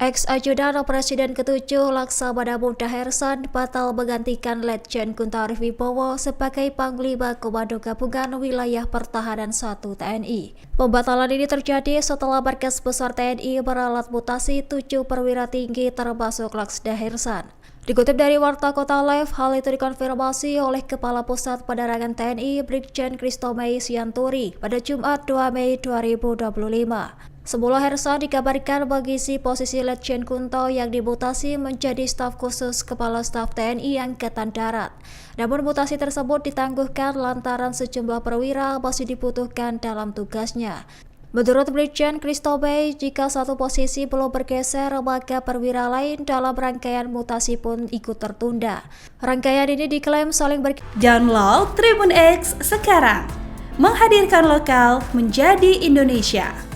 Ex-ajudan Presiden ke-7 Laksamana Muda Hersan batal menggantikan Letjen Kunto Arif Wibowo sebagai Panglima Komando Gabungan Wilayah Pertahanan 1 TNI. Pembatalan ini terjadi setelah Markas Besar TNI meralat mutasi 7 perwira tinggi termasuk Laksda Hersan. Dikutip dari Warta Kota Live, hal itu dikonfirmasi oleh Kepala Pusat Penerangan TNI Brigjen Christomei Sianturi pada Jumat 2 Mei 2025. Semula Hersan dikabarkan mengisi posisi Letjen Kunto yang dimutasi menjadi staf khusus Kepala Staf TNI Angkatan Darat. Namun mutasi tersebut ditangguhkan lantaran sejumlah perwira masih dibutuhkan dalam tugasnya. Menurut Brigjen Christomei, jika satu posisi belum bergeser, maka perwira lain dalam rangkaian mutasi pun ikut tertunda. Rangkaian ini diklaim saling Download Tribun X sekarang, menghadirkan lokal menjadi Indonesia.